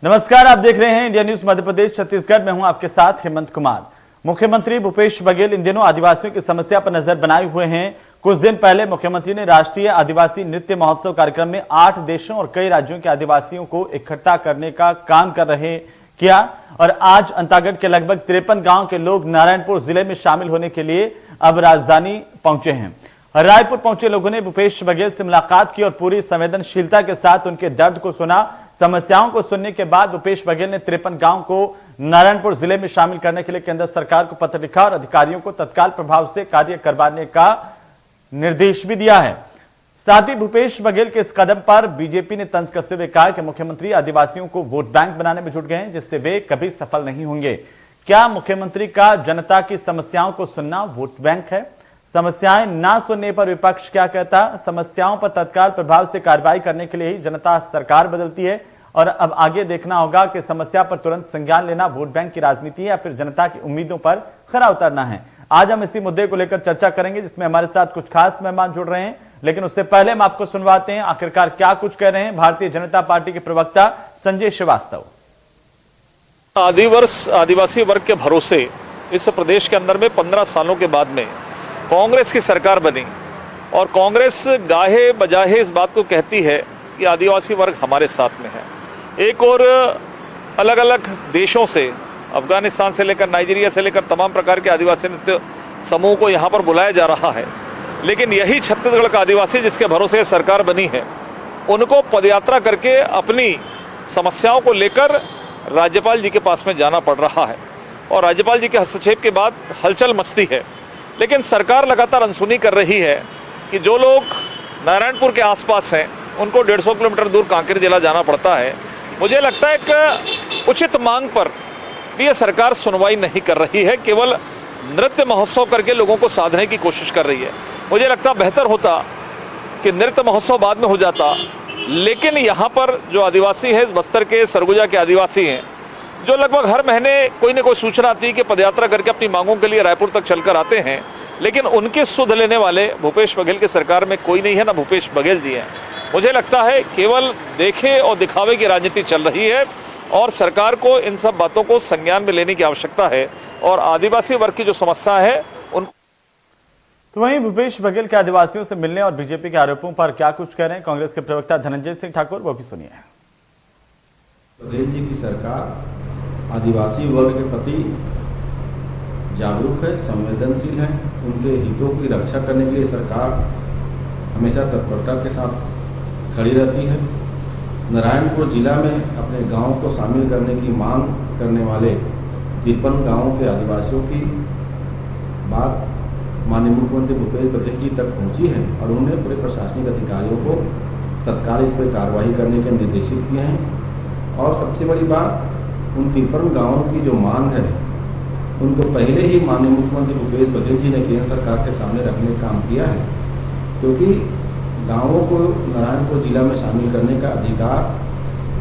नमस्कार, आप देख रहे हैं इंडिया न्यूज मध्य प्रदेश छत्तीसगढ़ में हूं आपके साथ हेमंत कुमार। मुख्यमंत्री भूपेश बघेल इन दिनों आदिवासियों की समस्या पर नजर बनाए हुए हैं। कुछ दिन पहले मुख्यमंत्री ने राष्ट्रीय आदिवासी नृत्य महोत्सव कार्यक्रम में 8 देशों और कई राज्यों के आदिवासियों को इकट्ठा करने का काम किया और आज अंतागढ़ के लगभग 53 गांव के लोग नारायणपुर जिले में शामिल होने के लिए अब राजधानी पहुंचे हैं। रायपुर पहुंचे लोगों ने भूपेश बघेल से मुलाकात की और पूरी संवेदनशीलता के साथ उनके दर्द को सुना। समस्याओं को सुनने के बाद भूपेश बघेल ने 53 गांव को नारायणपुर जिले में शामिल करने के लिए केंद्र सरकार को पत्र लिखा और अधिकारियों को तत्काल प्रभाव से कार्य करवाने का निर्देश भी दिया है। साथ ही भूपेश बघेल के इस कदम पर बीजेपी ने तंज कसते हुए कहा कि मुख्यमंत्री आदिवासियों को वोट बैंक बनाने में जुट गए हैं, जिससे वे कभी सफल नहीं होंगे। क्या मुख्यमंत्री का जनता की समस्याओं को सुनना वोट बैंक है? समस्याएं ना सुनने पर विपक्ष क्या कहता? समस्याओं पर तत्काल प्रभाव से कार्रवाई करने के लिए ही जनता सरकार बदलती है और अब आगे देखना होगा कि समस्या पर तुरंत संज्ञान लेना वोट बैंक की राजनीति है या फिर जनता की उम्मीदों पर खरा उतरना है। आज हम इसी मुद्दे को लेकर चर्चा करेंगे, जिसमें हमारे साथ कुछ खास मेहमान जुड़ रहे हैं। लेकिन उससे पहले हम आपको सुनवाते हैं आखिरकार क्या कुछ कह रहे हैं भारतीय जनता पार्टी के प्रवक्ता संजय श्रीवास्तव। आदिवासी वर्ग के भरोसे इस प्रदेश के अंदर में 15 सालों के बाद में कांग्रेस की सरकार बनी और कांग्रेस गाहे बजाहे इस बात को कहती है कि आदिवासी वर्ग हमारे साथ में है। एक और अलग अलग देशों से, अफगानिस्तान से लेकर नाइजीरिया से लेकर तमाम प्रकार के आदिवासी नृत्य समूह को यहाँ पर बुलाया जा रहा है, लेकिन यही छत्तीसगढ़ का आदिवासी जिसके भरोसे सरकार बनी है, उनको पदयात्रा करके अपनी समस्याओं को लेकर राज्यपाल जी के पास में जाना पड़ रहा है और राज्यपाल जी के हस्तक्षेप के बाद हलचल मचती है। लेकिन सरकार लगातार अनसुनी कर रही है कि जो लोग नारायणपुर के आसपास हैं उनको 150 किलोमीटर दूर कांकेर जिला जाना पड़ता है। मुझे लगता है कि उचित मांग पर भी ये सरकार सुनवाई नहीं कर रही है, केवल नृत्य महोत्सव करके लोगों को साधने की कोशिश कर रही है। मुझे लगता बेहतर होता कि नृत्य महोत्सव बाद में हो जाता, लेकिन यहाँ पर जो आदिवासी हैं, बस्तर के सरगुजा के आदिवासी हैं, जो लगभग हर महीने कोई ना कोई सूचना आती है कि पदयात्रा करके अपनी मांगों के लिए रायपुर तक चलकर आते हैं, लेकिन उनकी सुध लेने वाले भूपेश बघेल की सरकार में कोई नहीं है, ना भूपेश बघेल जी हैं। मुझे लगता है केवल देखे और दिखावे की राजनीति चल रही है और सरकार को इन सब बातों को संज्ञान में लेने की आवश्यकता है और आदिवासी वर्ग की जो समस्या है उन तो वहीं भूपेश बघेल के आदिवासियों से मिलने और बीजेपी के आरोपों पर क्या कुछ कह रहे हैं कांग्रेस के प्रवक्ता धनंजय सिंह ठाकुर, वो भी सुनिए। बघेल जी की सरकार आदिवासी वर्ग के प्रति जागरूक है, संवेदनशील है। उनके हितों की रक्षा करने के लिए सरकार हमेशा तत्परता के साथ खड़ी रहती है। नारायणपुर जिला में अपने गांव को शामिल करने की मांग करने वाले 53 गांवों के आदिवासियों की बात माननीय मुख्यमंत्री भूपेश बघेल जी तक पहुंची है और उन्होंने पूरे प्रशासनिक अधिकारियों को तत्काल इस पर कार्रवाई करने के निर्देशित किए हैं। और सबसे बड़ी बात, उन 53 गांवों की जो मांग है उनको पहले ही माननीय मुख्यमंत्री भूपेश बघेल जी ने केंद्र सरकार के सामने रखने का काम किया है, क्योंकि गांवों को नारायणपुर जिला में शामिल करने का अधिकार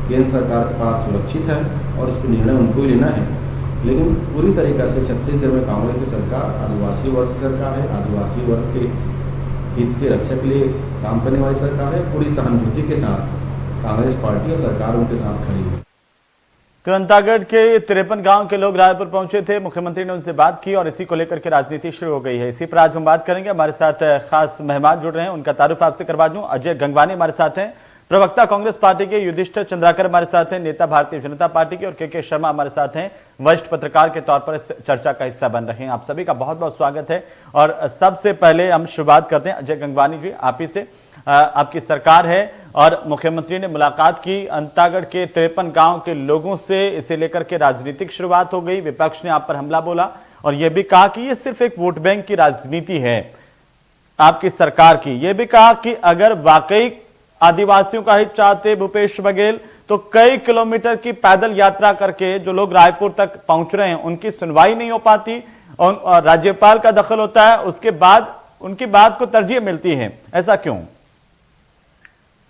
केंद्र सरकार के पास सुरक्षित है और इस पर निर्णय उनको ही लेना है। लेकिन पूरी तरीक़ा से छत्तीसगढ़ में कांग्रेस की सरकार आदिवासी वर्ग की सरकार है, आदिवासी वर्ग के हित के रक्षा के लिए काम करने वाली सरकार है। पूरी सहानुभूति के साथ कांग्रेस पार्टी और सरकार उनके साथ खड़ी है। तो अंतागढ़ के 53 गांव के लोग रायपुर पहुंचे थे, मुख्यमंत्री ने उनसे बात की और इसी को लेकर के राजनीति शुरू हो गई है। इसी पर आज हम बात करेंगे। हमारे साथ खास मेहमान जुड़ रहे हैं, उनका तारुफ आपसे करवा दूं। अजय गंगवानी हमारे साथ हैं, प्रवक्ता कांग्रेस पार्टी के। युधिष्ठिर चंद्राकर हमारे साथ हैं, नेता भारतीय जनता पार्टी के। और के शर्मा हमारे साथ हैं, वरिष्ठ पत्रकार के तौर पर इस चर्चा का हिस्सा बन रहे हैं। आप सभी का बहुत बहुत स्वागत है। और सबसे पहले हम शुरुआत करते हैं अजय गंगवानी जी, आप ही से। आपकी सरकार है और मुख्यमंत्री ने मुलाकात की अंतागढ़ के 53 गांव के लोगों से, इसे लेकर के राजनीतिक शुरुआत हो गई। विपक्ष ने आप पर हमला बोला और यह भी कहा कि यह सिर्फ एक वोट बैंक की राजनीति है आपकी सरकार की। यह भी कहा कि अगर वाकई आदिवासियों का हित चाहते भूपेश बघेल तो कई किलोमीटर की पैदल यात्रा करके जो लोग रायपुर तक पहुंच रहे हैं उनकी सुनवाई नहीं हो पाती और राज्यपाल का दखल होता है, उसके बाद उनकी बात को तरजीह मिलती है। ऐसा क्यों?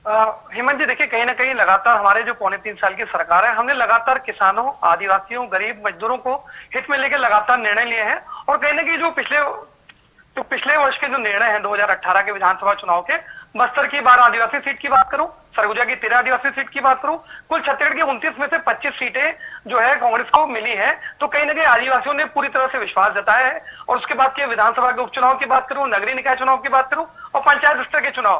हेमंत जी, देखिए कहीं ना कहीं लगातार हमारे जो 3.25 साल की सरकार है, हमने लगातार किसानों, आदिवासियों, गरीब मजदूरों को हित में लेकर लगातार निर्णय लिए हैं। और कहीं ना कहीं जो पिछले वर्ष के जो निर्णय हैं 2018 के विधानसभा चुनाव के, बस्तर की 12 आदिवासी सीट की बात करूं सरगुजा की 13 आदिवासी सीट की बात करूं, कुल छत्तीसगढ़ की 29 में से 25 सीटें जो है कांग्रेस को मिली है। तो कहीं ना कहीं आदिवासियों ने पूरी तरह से विश्वास जताया है। और उसके बाद के विधानसभा के उपचुनाव की बात करूं, नगरीय निकाय चुनाव की बात करूं और पंचायत स्तर के चुनाव,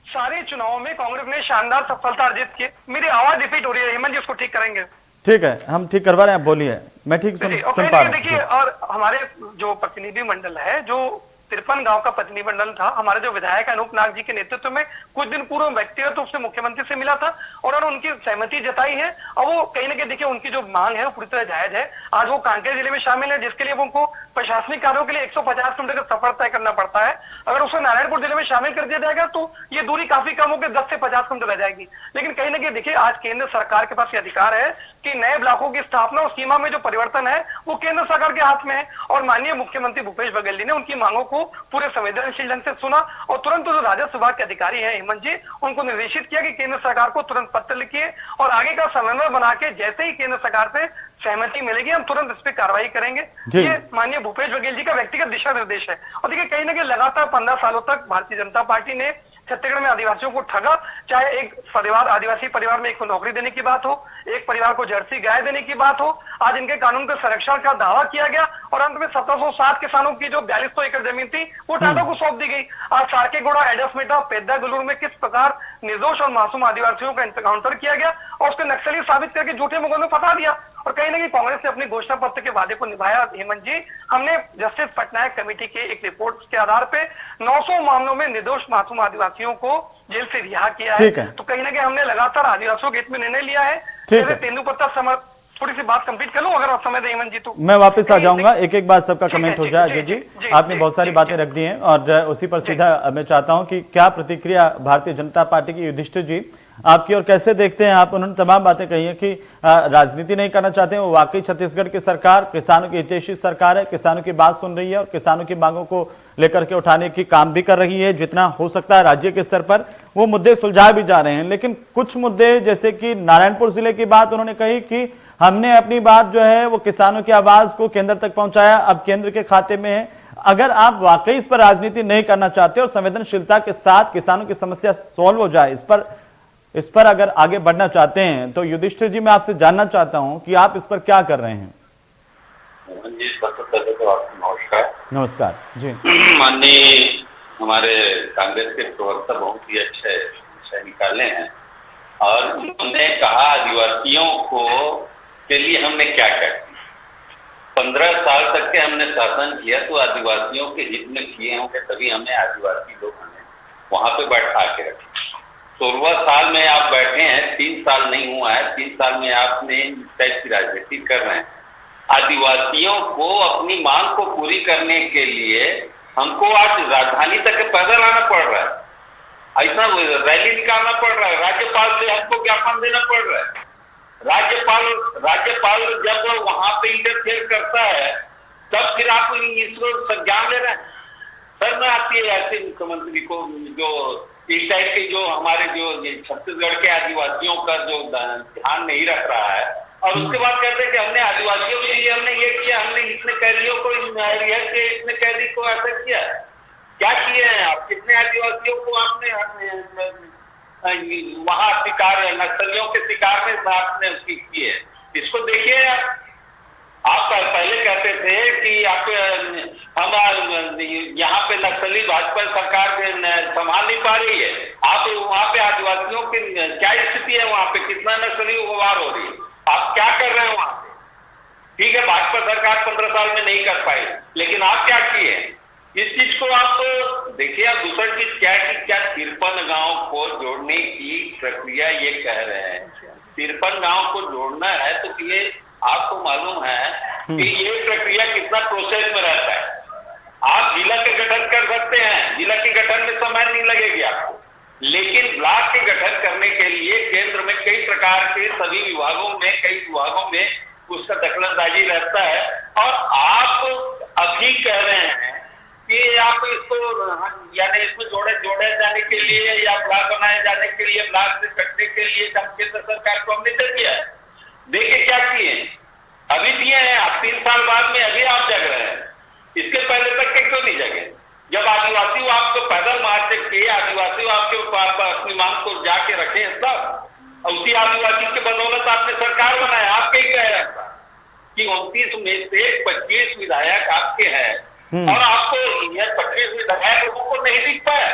सारे चुनावों में कांग्रेस ने शानदार सफलता अर्जित की। मेरी आवाज रिपीट हो रही है, हेमंत जी उसको ठीक करेंगे। ठीक है, हम ठीक करवा रहे हैं, बोलिए, मैं ठीक सुन पा रहा हूं। देखिए, और हमारे जो प्रतिनिधि मंडल है, जो 53 गांव का प्रतिनिधि मंडल था, हमारे जो विधायक अनूप नाग जी के नेतृत्व में कुछ दिन पूर्व व्यक्तिगत रूप से मुख्यमंत्री से मिला था और उन्होंने उनकी सहमति जताई है। और वो कहीं ना कहीं देखिए उनकी जो मांग है वो पूरी तरह जायज है। आज वो कांकेर जिले में शामिल है, जिसके लिए उनको प्रशासनिक कार्यों के लिए 150 किलोमीटर का सफर तय करना पड़ता है। अगर उसे नारायणपुर जिले में शामिल कर दिया जाएगा तो ये दूरी काफी कम होकर 10 से 50 किलोमीटर रह जाएगी। लेकिन कहीं ना कहीं देखिए आज केंद्र सरकार के पास ये अधिकार है कि नए ब्लॉकों की स्थापना और सीमा में जो परिवर्तन है वो केंद्र सरकार के हाथ में है। और माननीय मुख्यमंत्री भूपेश बघेल जी ने उनकी मांगों को पूरे संवेदनशील ढंग से सुना और तुरंत जो राजस्व विभाग के अधिकारी हैं हेमंत जी, उनको निर्देशित किया कि केंद्र सरकार को तुरंत पत्र लिखिए और आगे का समन्वय बना के जैसे ही केंद्र सरकार से सहमति मिलेगी हम तुरंत इस पर कार्रवाई करेंगे। ये माननीय भूपेश बघेल जी का व्यक्तिगत दिशा निर्देश है। और देखिए कहीं ना कहीं लगातार 15 सालों तक भारतीय जनता पार्टी ने छत्तीसगढ़ में आदिवासियों को ठगा, चाहे एक परिवार आदिवासी परिवार में एक को नौकरी देने की बात हो, एक परिवार को जर्सी गाय देने की बात हो, आज इनके कानून के संरक्षण का दावा किया गया और अंत में 1760 किसानों की जो 4200 एकड़ जमीन थी वो टाटा को सौंप दी गई। आज सारकेगोड़ा, एडसमेटा, पेद्दा गलूर में किस प्रकार निर्दोष और मासूम आदिवासियों का एनकाउंटर किया गया और उसके नक्सली साबित करके झूठे मुकदमे में फंसा दिया। और कहीं ना कहीं कांग्रेस ने अपनी घोषणा पत्र के वादे को निभाया। हेमंत जी, हमने जस्टिस पटनायक कमेटी के एक रिपोर्ट के आधार पे 900 मामलों में निर्दोष मासूम आदिवासियों को जेल से रिहा किया है। तो कहीं ना कहीं हमने लगातार आदिवासियों के हित में निर्णय लिया है। तेंदुपत्ता थोड़ी सी बात कंप्लीट कर लूं अगर आप समय दें हेमंत जी तो। मैं वापस आ जाऊंगा, एक एक बात सबका कमेंट हो जाए। अजय जी, आपने बहुत सारी बातें रख दी हैं और उसी पर सीधा मैं चाहता हूं कि क्या प्रतिक्रिया भारतीय जनता पार्टी की युधिष्ठिर जी आपकी और कैसे देखते हैं आप। उन्होंने तमाम बातें कही है कि राजनीति नहीं करना चाहते हैं वो। वाकई छत्तीसगढ़ की सरकार किसानों की हितैषी सरकार है, किसानों की बात सुन रही है और किसानों की मांगों को लेकर के उठाने की काम भी कर रही है। जितना हो सकता है राज्य के स्तर पर वो मुद्दे सुलझाए भी जा रहे हैं। लेकिन कुछ मुद्दे जैसे कि नारायणपुर जिले की बात उन्होंने कही कि हमने अपनी बात जो है वो किसानों की आवाज को केंद्र तक पहुंचाया, अब केंद्र के खाते में है। अगर आप वाकई इस पर राजनीति नहीं करना चाहते और संवेदनशीलता के साथ किसानों की समस्या सोल्व हो जाए, इस पर अगर आगे बढ़ना चाहते हैं तो युधिष्ठिर जी मैं आपसे जानना चाहता हूं कि आप इस पर क्या कर रहे हैं। जी, सबसे पहले तो आपको नमस्कार। नमस्कार जी। माननीय हमारे कांग्रेस के प्रवक्ता बहुत ही अच्छे विषय निकाले हैं और उन्होंने कहा आदिवासियों को के लिए हमने क्या किया। 15 साल तक के हमने शासन किया तो आदिवासियों के हित में किए होंगे, तभी हमने आदिवासी लोग हमें वहां पे बैठा के रखे। 16 साल में आप बैठे हैं, 3 साल नहीं हुआ है, 3 साल में आपने इस टाइप की राजनीति कर रहे हैं। आदिवासियों को अपनी मांग को पूरी करने के लिए हमको आज राजधानी तक पैदल आना पड़ रहा है, ऐसा रैली निकालना पड़ रहा है, राज्यपाल से हमको ज्ञापन देना पड़ रहा है। राज्यपाल जब वहां पे इंटरफेयर करता है तब फिर आप इसको संज्ञान ले रहे हैं। सर मैं आपके ऐसे मुख्यमंत्री को जो इस टाइप के जो हमारे जो छत्तीसगढ़ के आदिवासियों का जो ध्यान नहीं रख रहा है और उसके बाद कहते हैं कि हमने आदिवासियों के लिए हमने ये किया, हमने इतने कैदियों को रिहा किया, इतने कैदी को ऐसा किया। क्या किए हैं आप? कितने आदिवासियों को आपने वहां शिकार नक्सलियों के शिकार में आपने किए? इसको देखिए आप पहले कहते थे कि आप हम यहाँ पे नक्सली भाजपा सरकार संभाल नहीं पा रही है। आप वहाँ पे आदिवासियों की क्या स्थिति है, वहाँ पे कितना नक्सली उबार हो रही है, आप क्या कर रहे हैं वहाँ पे? ठीक है, भाजपा सरकार 15 साल में नहीं कर पाई, लेकिन आप क्या किए? इस चीज को आप देखिए। आप दूसरा चीज क्या है कि क्या 53 गांव को जोड़ने की प्रक्रिया ये कह रहे हैं। 53 गांव को जोड़ना है तो ये आपको मालूम है कि ये प्रक्रिया कितना प्रोसेस में रहता है। आप जिला के गठन कर सकते हैं, जिला के गठन में समय नहीं लगेगी आपको, लेकिन ब्लॉक के गठन करने के लिए केंद्र में कई प्रकार के सभी विभागों में कई विभागों में उसका दखलंदाजी रहता है। और आप अभी कह रहे हैं कि आप इसको यानी इसमें जोड़े जाने के लिए या ब्लॉक बनाए जाने के लिए, ब्लॉक से कटने के लिए केंद्र सरकार को हमने तय किया है। देखिए क्या किए, अभी दिए हैं आप 3 साल बाद में, अभी आप जग रहे हैं। इसके पहले तक के क्यों नहीं जगे? जब आदिवासी वो आपको पैदल मारते थे, आदिवासी वो आपके अपनी मांग को जाके रखे सब, उसी आदिवासी के बदौलत आपने सरकार बनाया। आप कहीं कह रहे था कि 29 में से 25 विधायक आपके हैं और आपको यह 25 विधायक लोगों को नहीं दिख पाया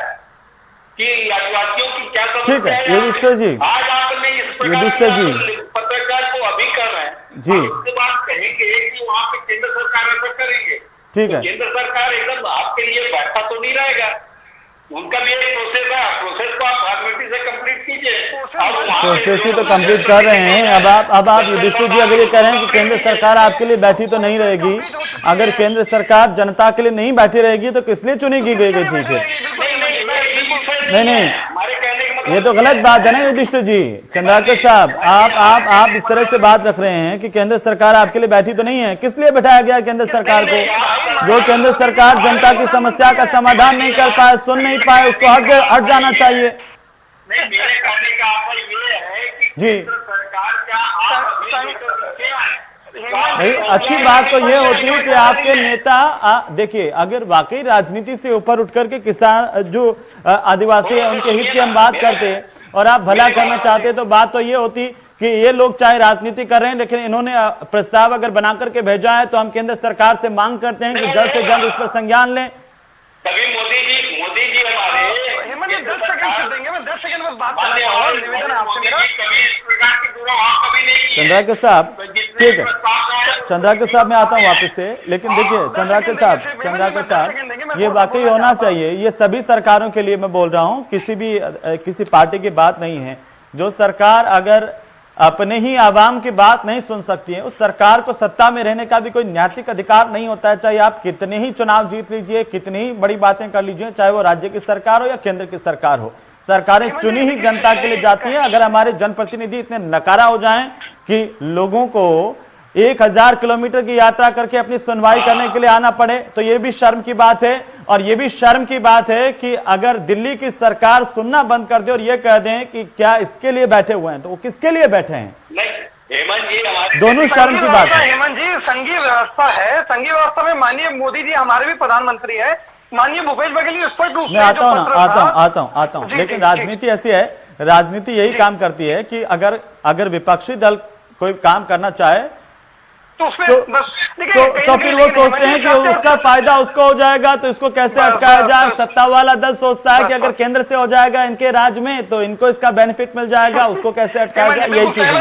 कि आदिवासियों की क्या ठीक है युधिष्ठिर जी, आज आपने इस युधिष्ठिर जी पत्रकार को अभी कर रहे हैं जी, उसके बाद कहेंगे कि वहां पे केंद्र सरकार ऐसा करेंगे। ठीक है, केंद्र सरकार एकदम आपके लिए बैठा तो नहीं रहेगा, उनका भी एक प्रोसेस है, प्रोसेस को आप फॉर्मेलिटी से कंप्लीट कीजिए। प्रोसेस ही तो कंप्लीट कर रहे हैं। अब आप युधिष्ठिर जी अगर ये कह रहे हैं कि केंद्र सरकार आपके लिए बैठी तो नहीं रहेगी, अगर केंद्र सरकार जनता के लिए नहीं बैठी रहेगी तो किस लिए चुनी गई थी फिर? नहीं, ये तो गलत बात है ना युधिष्ठिर जी। चंद्राकर साहब, आप इस तरह से बात रख रहे हैं कि केंद्र सरकार आपके लिए बैठी तो नहीं है। किस लिए बैठाया गया केंद्र सरकार को? जो केंद्र सरकार जनता की समस्या का समाधान नहीं कर पाए, सुन नहीं पाए, उसको हट जाना चाहिए। नहीं, मेरे कहने का आशय ये है कि जी सरकार भाई, अच्छी बात तो ये होती है कि आपके नेता देखिए, अगर वाकई राजनीति से ऊपर उठ करके किसान जो आदिवासी है उनके हित की हम बात करते और आप भला करना चाहते तो बात तो ये होती कि ये लोग चाहे राजनीति कर रहे हैं, लेकिन इन्होंने प्रस्ताव अगर बना करके भेजा है तो हम केंद्र सरकार से मांग करते हैं कि जल्द से जल्द उस पर संज्ञान लें। तभी मोदी जी हमारे 10 सेकंड देंगे, मैं 10 सेकंड में बात करना चाहूंगा, निवेदन है आपसे मेरा। चंद्राकर साहब, ठीक है चंद्राकर साहब, मैं आता हूं वापस से, लेकिन देखिए चंद्राकर साहब ये वाकई होना चाहिए। ये सभी सरकारों के लिए मैं बोल रहा हूं, किसी पार्टी की बात नहीं है। जो सरकार अगर अपने ही आवाम की बात नहीं सुन सकती है, उस सरकार को सत्ता में रहने का भी कोई नैतिक अधिकार नहीं होता है। चाहे आप कितने ही चुनाव जीत लीजिए, कितनी ही बड़ी बातें कर लीजिए, चाहे वो राज्य की सरकार हो या केंद्र की सरकार हो, सरकारें चुनी ही जनता के लिए जाती हैं। अगर हमारे जनप्रतिनिधि इतने नकारा हो जाएं कि लोगों को 1000 किलोमीटर की यात्रा करके अपनी सुनवाई करने के लिए आना पड़े, तो ये भी शर्म की बात है। और ये भी शर्म की बात है कि अगर दिल्ली की सरकार सुनना बंद कर दे और ये कह दें कि क्या इसके लिए बैठे हुए हैं, तो वो किसके लिए बैठे हैं? हेमंत जी हमारे दोनों शर्म की बात है। हेमंत जी, संघीय व्यवस्था है, संघीय व्यवस्था में माननीय मोदी जी हमारे भी प्रधानमंत्री है, माननीय भूपेश बघेल जी स्पष्ट रूप से आता हूं, लेकिन राजनीति ऐसी है, राजनीति यही काम करती है कि अगर विपक्षी दल कोई काम करना चाहे तो फिर वो सोचते हैं कि उसका फायदा उसको हो जाएगा, तो इसको कैसे अटकाया जाए। सत्ता वाला दल सोचता है कि अगर केंद्र से हो जाएगा इनके राज्य में तो इनको इसका बेनिफिट मिल जाएगा, उसको कैसे अटकाया जाए, यही चीज है।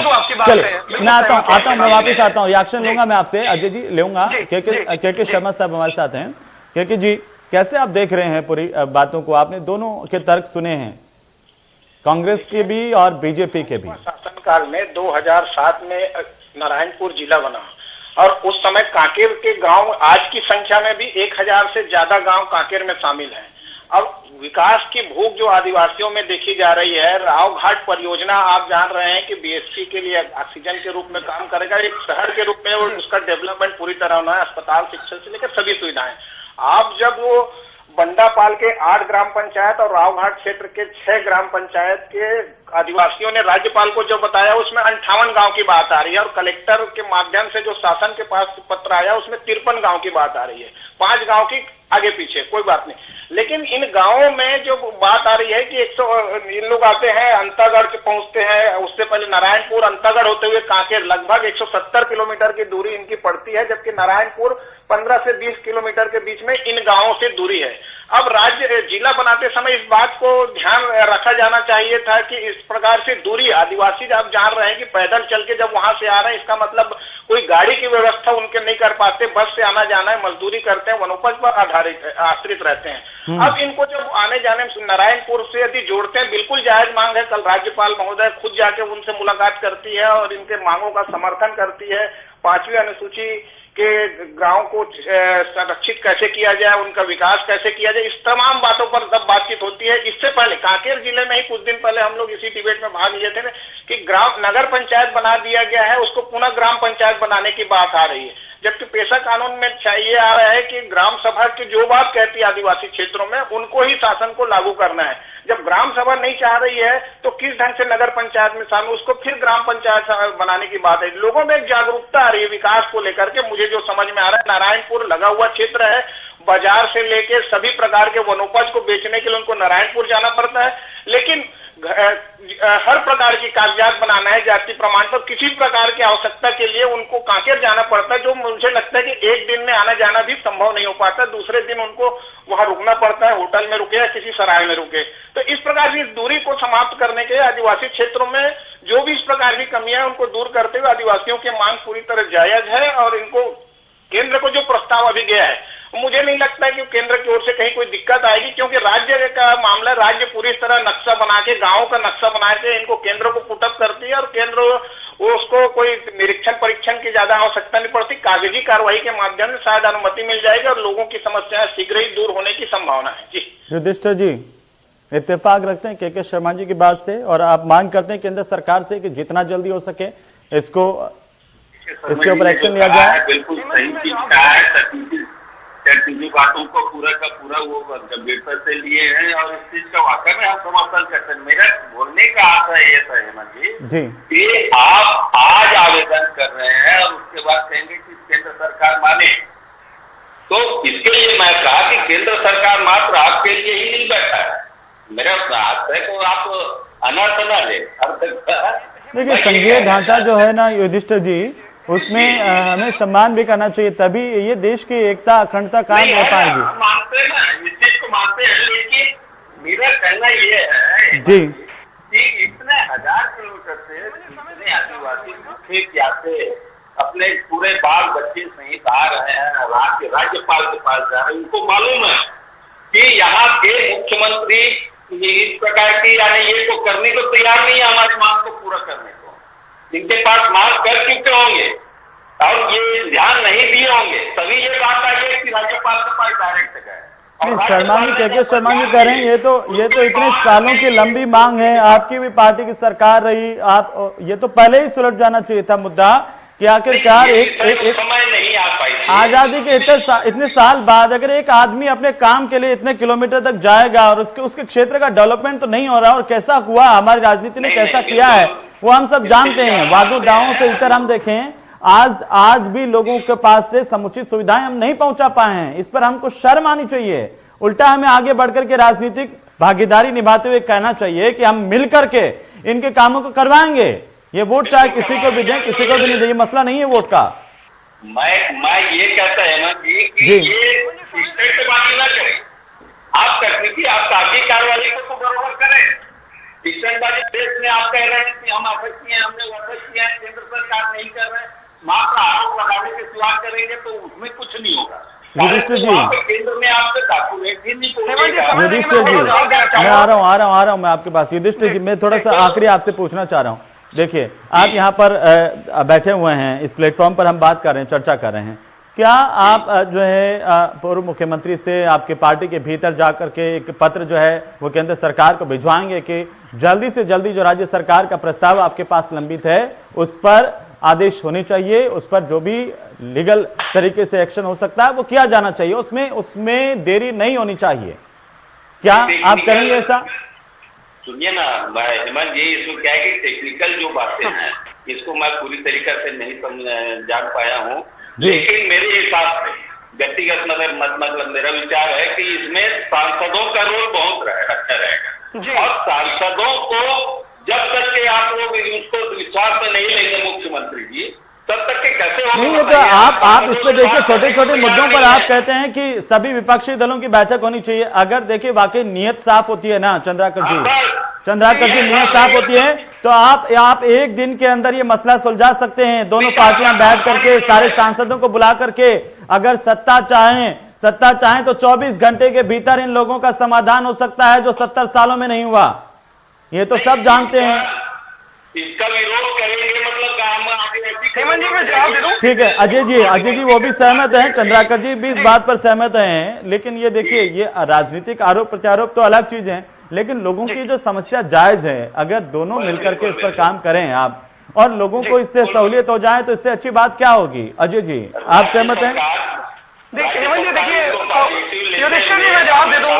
चलो मैं आता हूं, मैं वापस आता हूं, रिएक्शन लूंगा मैं आपसे, अजय जी लूंगा, के शर्मा साहब हमारे साथ हैं। के जी, कैसे आप देख रहे हैं पूरी बातों को? आपने दोनों के तर्क सुने हैं, कांग्रेस के भी और बीजेपी के भी। शासनकाल में 2007 में नारायणपुर जिला बना और उस समय कांकेर के गांव आज की संख्या में भी 1000 से ज्यादा गांव कांकेर में शामिल हैं। अब विकास की भूख जो आदिवासियों में देखी जा रही है, राव घाट परियोजना आप जान रहे हैं कि बीएसपी के लिए ऑक्सीजन के रूप में काम करेगा, एक शहर के रूप में, और उसका डेवलपमेंट पूरी तरह होना है, अस्पताल, शिक्षा से लेकर सभी सुविधाएं। आप जब वो बंडापाल के 8 ग्राम पंचायत और रावघाट क्षेत्र के 6 ग्राम पंचायत के आदिवासियों ने राज्यपाल को जो बताया उसमें 58 गांव की बात आ रही है, और कलेक्टर के माध्यम से जो शासन के पास पत्र आया उसमें 53 गांव की बात आ रही है, 5 गांव की आगे पीछे, कोई बात नहीं। लेकिन इन गांवों में जो बात आ रही है कि इन लोग आते हैं अंतागढ़ के पहुंचते हैं, उससे पहले नारायणपुर, अंतागढ़ होते हुए कांकेर, लगभग 170 किलोमीटर की दूरी इनकी पड़ती है, जबकि नारायणपुर 15 से 20 किलोमीटर के बीच में इन गांवों से दूरी है। अब राज्य जिला बनाते समय इस बात को ध्यान रखा जाना चाहिए था कि इस प्रकार से दूरी आदिवासी आप जान रहे हैं कि पैदल चल के जब वहां से आ रहे हैं, इसका मतलब कोई गाड़ी की व्यवस्था उनके नहीं कर पाते, बस से आना जाना है, मजदूरी करते हैं, वनोपज पर आश्रित रहते हैं। अब इनको जब आने जाने में नारायणपुर से यदि जोड़ते हैं, बिल्कुल जायज मांग है। कल राज्यपाल महोदय खुद जाके उनसे मुलाकात करती है और इनके मांगों का समर्थन करती है। 5वीं अनुसूची के गांव को संरक्षित कैसे किया जाए, उनका विकास कैसे किया जाए, इस तमाम बातों पर जब बातचीत होती है। इससे पहले कांकेर जिले में ही कुछ दिन पहले हम लोग इसी डिबेट में भाग लिए थे कि ग्राम नगर पंचायत बना दिया गया है, उसको पुनः ग्राम पंचायत बनाने की बात आ रही है, जबकि पेशा कानून में चाहिए आ रहा है कि ग्राम सभा की जो बात कहती है आदिवासी क्षेत्रों में उनको ही शासन को लागू करना है। जब ग्राम सभा नहीं चाह रही है तो किस ढंग से नगर पंचायत में शामिल, उसको फिर ग्राम पंचायत बनाने की बात है। लोगों में एक जागरूकता आ रही है विकास को लेकर के। मुझे जो समझ में आ रहा है, नारायणपुर लगा हुआ क्षेत्र है, बाजार से लेके सभी प्रकार के वनोपज को बेचने के लिए उनको नारायणपुर जाना पड़ता है। लेकिन हर प्रकार की कागजात बनाना है, जाति प्रमाण पर किसी प्रकार की आवश्यकता के लिए उनको कांकेर जाना पड़ता है, जो मुझे लगता है कि एक दिन में आना जाना भी संभव नहीं हो पाता। दूसरे दिन उनको वहां रुकना पड़ता है, होटल में रुके या किसी सराय में रुके। तो इस प्रकार की दूरी को समाप्त करने के आदिवासी क्षेत्रों में जो भी इस प्रकार की कमियां है उनको दूर करते हुए आदिवासियों की मांग पूरी तरह जायज है। और इनको केंद्र को जो प्रस्ताव अभी गया है, मुझे नहीं लगता है कि केंद्र की ओर से कहीं कोई दिक्कत आएगी, क्योंकि राज्य का मामला, राज्य पूरी तरह नक्शा बना के, गांव का नक्शा बना के इनको केंद्र को पुटअप करती है और केंद्र उसको कोई निरीक्षण परीक्षण की ज्यादा आवश्यकता नहीं पड़ती। कागजी कार्रवाई के माध्यम से शायद अनुमति मिल जाएगी और लोगों की समस्याएं शीघ्र ही दूर होने की संभावना है। जी युधिष्ठिर जी, इत्तेफाक रखते हैं के शर्मा जी की बात से और आप मांग करते हैं केंद्र सरकार से कि जितना जल्दी हो सके इसके ऊपर एक्शन लिया जाए। बिल्कुल सही चीज कहा है, चीनी बातों को पूरा का पूरा वो गंभीरता से लिए हैं और इस चीज का वाकई में हम समर्थन करते हैं। मेरा बोलने का आशय ये था हेमंत जी कि आप आज आवेदन कर रहे हैं और उसके बाद कहेंगे कि केंद्र सरकार माने, तो इसके लिए मैं कहा कि केंद्र सरकार मात्र आपके लिए ही नहीं बैठा है। मेरा आशय को आप अनर्थ न ले। देखिए, संघीय ढांचा जो है ना युधिष्ठिर जी, उसमें हमें सम्मान भी करना चाहिए, तभी ये देश की एकता अखंडता कायम रह पाएगी। मानते हैं ना, इस चीज को मानते हैं, लेकिन मेरा कहना ये है जी कि इतने 1000 किलोमीटर से इतने आदिवासी भूखे प्यासे अपने पूरे बाल बच्चे सहित आ रहे हैं, राज्यपाल के पास जा रहे हैं। उनको मालूम है कि यहाँ के मुख्यमंत्री इस प्रकार की यानी ये को करने को तैयार नहीं है, हमारी मांग को पूरा करने को। इनके पास मांग कर चुके होंगे और ये ध्यान नहीं दिए होंगे, तभी ये बात आई है कि राज्यपाल के पास डायरेक्ट गए। शर्मा जी शर्मा जी कह रहे हैं ये तो इतने सालों की लंबी मांग है, आपकी भी पार्टी की सरकार रही, आप ये तो पहले ही सुलझ जाना चाहिए था मुद्दा कि आखिरकार एक समय नहीं आ पाई आजादी के इतने साल बाद अगर एक आदमी अपने काम के लिए इतने किलोमीटर तक जाएगा और उसके क्षेत्र का डेवलपमेंट तो नहीं हो रहा, और कैसा हुआ, हमारी राजनीति ने कैसा किया है वो हम सब जानते हैं। वादों दावों से इतर हम देखें, आज भी लोगों के पास से समुचित सुविधाएं हम नहीं पहुंचा पाए हैं। इस पर हमको शर्म आनी चाहिए। उल्टा हमें आगे बढ़कर के राजनीतिक भागीदारी निभाते हुए कहना चाहिए कि हम मिलकर के इनके कामों को करवाएंगे। ये वोट चाहे किसी को भी दें, किसी को भी नहीं दें, ये मसला नहीं है वोट का। मैं ये कहता है ना कि ये स्टेटबाजी ना करें, आप तकनीकी आप कागजी कार्रवाई को तो बराबर करें। स्टेटबाजी देश में आप कह रहे हैं कि हम अफेक्ट किए, हमने अफेक्ट किया, केंद्र सरकार नहीं कर रहे, मात्र आरोप लगाने के सिवा करेंगे तो उसमें कुछ नहीं होगा। युधिष्ठिर जी, केंद्र में आपसे डॉक्यूमेंट ही नहीं युधिष्ठिर जी, मैं आ रहा हूं मैं आपके पास। युधिष्ठिर जी, मैं थोड़ा सा आखिरी आपसे पूछना चाह रहा हूं। देखिए, आप यहाँ पर बैठे हुए हैं, इस प्लेटफॉर्म पर हम बात कर रहे हैं, चर्चा कर रहे हैं। क्या आप जो है पूर्व मुख्यमंत्री से आपके पार्टी के भीतर जाकर के एक पत्र जो है वो केंद्र सरकार को भिजवाएंगे कि जल्दी से जल्दी जो राज्य सरकार का प्रस्ताव आपके पास लंबित है उस पर आदेश होने चाहिए, उस पर जो भी लीगल तरीके से एक्शन हो सकता है वो किया जाना चाहिए, उसमें देरी नहीं होनी चाहिए। क्या आप करेंगे ऐसा? सुनिए ना हेमंत जी, इसमें क्या है कि टेक्निकल जो बातें हैं इसको मैं पूरी तरीके से नहीं जान पाया हूँ, लेकिन मेरे हिसाब से व्यक्तिगत मतलब मेरा विचार है कि इसमें सांसदों का रोल बहुत अच्छा रहेगा। और सांसदों को जब तक के आप लोग उसको विश्वास में नहीं लेंगे मुख्यमंत्री जी, तब तक के कैसे नहीं। ये तो आप इस पे देखिए, छोटे छोटे मुद्दों पर आप कहते हैं कि सभी विपक्षी दलों की बैठक होनी चाहिए। अगर देखिए वाकई नीयत साफ होती है ना चंद्राकर जी नीयत साफ होती है तो आप एक दिन के अंदर ये मसला सुलझा सकते हैं। दोनों पार्टियां बैठ करके सारे सांसदों को बुला करके अगर सत्ता चाहें तो 24 घंटे के भीतर इन लोगों का समाधान हो सकता है, जो 70 सालों में नहीं हुआ। ये तो सब जानते हैं। इसका विरोध करेंगे मतलब हेमंत जी, मैं जवाब दे दूं? ठीक है, अजय जी वो भी सहमत हैं, चंद्राकर जी भी इस बात पर सहमत हैं। लेकिन ये देखिए, ये राजनीतिक आरोप प्रत्यारोप तो अलग चीज है, लेकिन लोगों की जो समस्या जायज है, अगर दोनों मिलकर के इस पर काम करें आप और लोगों को इससे सहूलियत हो जाए तो इससे अच्छी बात क्या होगी? अजय जी, आप सहमत हैं? हेमंत जी, देखिए युधिष्ठिर जी, मैं जवाब दे दूं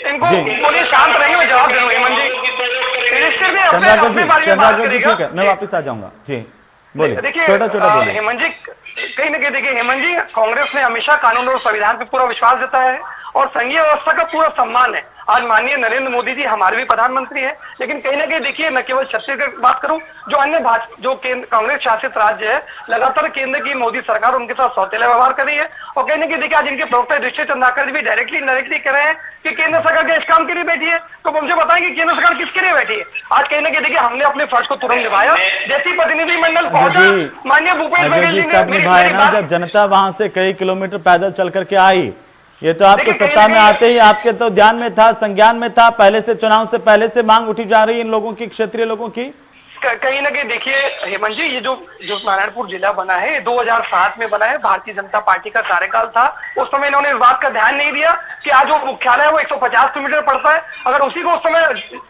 इनको, बोलिए शांत रहेंगे, मैं जवाब दे दूं। हेमंत जी, युधिष्ठिर भी चंद्राकर जी ठीक है, मैं वापस आ जाऊंगा। जी बोलिए, छोटा बोलिए। हेमंत जी, कहीं ना कहीं देखिए हेमंत जी, कांग्रेस ने हमेशा कानून और संविधान पे पूरा विश्वास जताया है और संघीय व्यवस्था का पूरा सम्मान है। आज माननीय नरेंद्र मोदी जी हमारे भी प्रधानमंत्री हैं, लेकिन कहीं ना कहीं देखिए, न केवल छत्तीसगढ़ की बात करूं, जो अन्य जो कांग्रेस शासित राज्य है, लगातार केंद्र की मोदी सरकार उनके साथ सौतेला व्यवहार कर रही है। और कहीं ना कहीं देखिए, आज इनके प्रवक्ता युधिष्ठिर चंद्राकर जी भी डायरेक्टली इनडायरेक्टली कह रहे हैं कि केंद्र सरकार के इस काम के लिए बैठी है। तो मुझे बताएंगे केंद्र सरकार किसके लिए बैठी है? आज कहीं ना कहीं देखिए, हमने अपने फर्ज को तुरंत निभाया। जैसी प्रतिनिधिमंडल पहुंचा, माननीय भूपेश बघेल जी कब निभाए ना, जब जनता वहां से कई किलोमीटर पैदल चल करके आई। ये तो आपको सत्ता में आते ही आपके तो ध्यान में था, संज्ञान में था, पहले से चुनाव से पहले से मांग उठी जा रही है इन लोगों की, क्षेत्रीय लोगों की। कहीं ना कहीं देखिए हेमंत जी, ये जो नारायणपुर जिला बना है 2007 में बना है, भारतीय जनता पार्टी का कार्यकाल था। उस समय इन्होंने इस बात का ध्यान नहीं दिया कि आज जो मुख्यालय है वो 150 किलोमीटर पड़ता है। अगर उसी को उस समय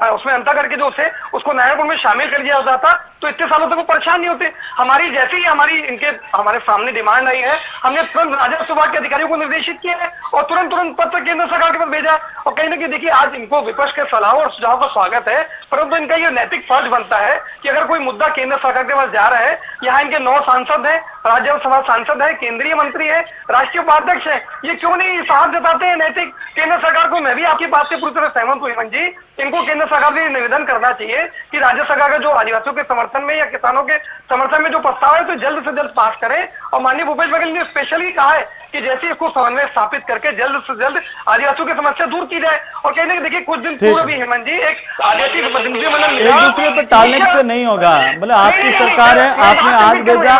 उसमें अंतर करके जो उसे उसको नारायणपुर में शामिल कर दिया जाता तो इतने सालों तक वो परेशान नहीं होते। हमारी जैसे ही हमारे सामने डिमांड आई है, हमने तुरंत राजस्व विभाग के अधिकारियों को निर्देशित किया है और तुरंत पत्र केंद्र सरकार के पास भेजा है। और कहीं ना कहीं देखिए, आज इनको विपक्ष के सलाह और सुझाव का स्वागत है, परंतु इनका ये नैतिक फर्ज बनता है कि अगर कोई मुद्दा केंद्र सरकार के पास जा रहा है, यहाँ इनके 9 सांसद हैं, राज्यसभा सांसद है, केंद्रीय मंत्री है, राष्ट्रीय उपाध्यक्ष है, ये क्यों नहीं साहस जताते हैं नैतिक? केंद्र सरकार को, मैं भी आपकी बात से पूरी तरह सहमत हूं हेमंत जी, इनको केंद्र सरकार से निवेदन करना चाहिए कि राज्य सरकार का जो आदिवासियों के समर्थन में या किसानों के समर्थन में जो प्रस्ताव है तो जल्द से जल्द पास करें। और माननीय भूपेश बघेल ने स्पेशली कहा है कि जैसे इसको समन्वय स्थापित करके जल्द से जल्द आदिवासियों की समस्या दूर की जाए। और कहने के देखिए, कुछ दिन पूर्व भी हेमंत जी एक आदिवासी प्रतिनिधिमंडल एक दूसरे पर टालने से नहीं होगा, मतलब आपकी सरकार है, आपने आज भेजा,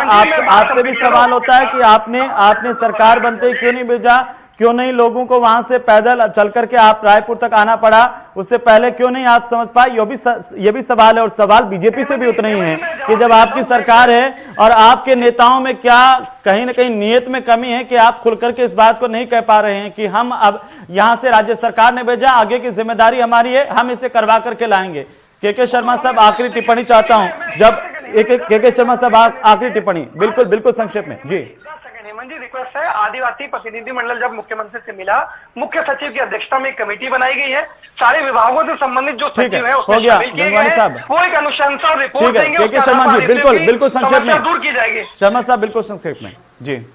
आपसे भी सवाल होता है कि आपने सरकार बनते क्यों नहीं भेजा, क्यों नहीं लोगों को वहां से पैदल चल करके आप रायपुर तक आना पड़ा, उससे पहले क्यों नहीं आप समझ पाए? ये भी सवाल है। और सवाल बीजेपी से भी उतना ही है कि जब आपकी सरकार है और आपके नेताओं में क्या कहीं ना कहीं नियत में कमी है कि आप खुल करके इस बात को नहीं कह पा रहे हैं कि हम अब यहां से राज्य सरकार ने भेजा, आगे की जिम्मेदारी हमारी है, हम इसे करवा करके लाएंगे। के शर्मा साहब, आखिरी टिप्पणी चाहता हूं। जब के शर्मा साहब, आखिरी टिप्पणी बिल्कुल संक्षेप में जी। हेमंत जी, रिक्वेस्ट है, आदिवासी प्रतिनिधि मंडल जब मुख्यमंत्री से मिला, मुख्य सचिव की अध्यक्षता में एक कमेटी बनाई गई है, सारे विभागों से संबंधित जो सचिव है उसमें शामिल किए गए हैं, वो एक अनुशंसा रिपोर्ट देंगे, के शर्मा जी बिल्कुल संक्षेप में दूर की जाएगी। शर्मा साहब बिल्कुल संक्षेप में जी।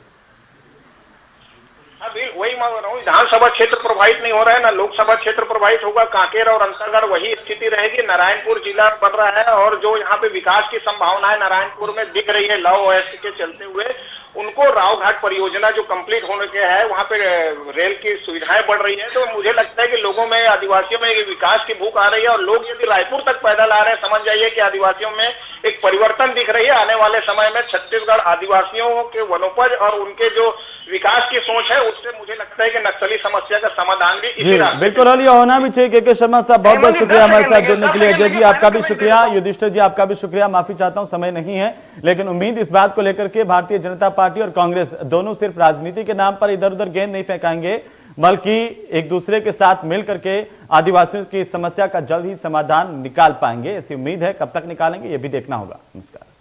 वही मांग रहा हूँ, विधानसभा क्षेत्र प्रभावित नहीं हो रहा है, ना लोकसभा क्षेत्र प्रभावित होगा, कांकेर और अंतरगढ़ वही स्थिति रहेगी। नारायणपुर जिला बन रहा है और जो यहाँ पे विकास की संभावनाएं नारायणपुर में दिख रही है लव ओएससी के चलते हुए, उनको राव घाट परियोजना जो कंप्लीट होने के है, वहाँ पे रेल की सुविधाएं बढ़ रही है। तो मुझे लगता है कि लोगों में, आदिवासियों में विकास की भूख आ रही है और लोग यदि रायपुर तक पैदल आ रहे हैं, समझ जाइए कि आदिवासियों में एक परिवर्तन दिख रही है। आने वाले समय में छत्तीसगढ़ आदिवासियों के वनोपज और उनके जो विकास की सोच है, उससे मुझे लगता है कि नक्सली समस्या का समाधान भी इसी बिल्कुल होना भी चाहिए। के शर्मा साहब, बहुत बहुत शुक्रिया हमारे साथ जुड़ने के लिए। अजय जी आपका भी शुक्रिया, युधिष्ठिर जी आपका भी शुक्रिया। माफी चाहता हूं, समय नहीं है, लेकिन उम्मीद इस बात को लेकर के भारतीय जनता पार्टी और कांग्रेस दोनों सिर्फ राजनीति के नाम पर इधर उधर गेंद नहीं फेंकाएंगे, बल्कि एक दूसरे के साथ मिल करके आदिवासियों की समस्या का जल्द ही समाधान निकाल पाएंगे। ऐसी उम्मीद है। कब तक निकालेंगे ये भी देखना होगा। नमस्कार।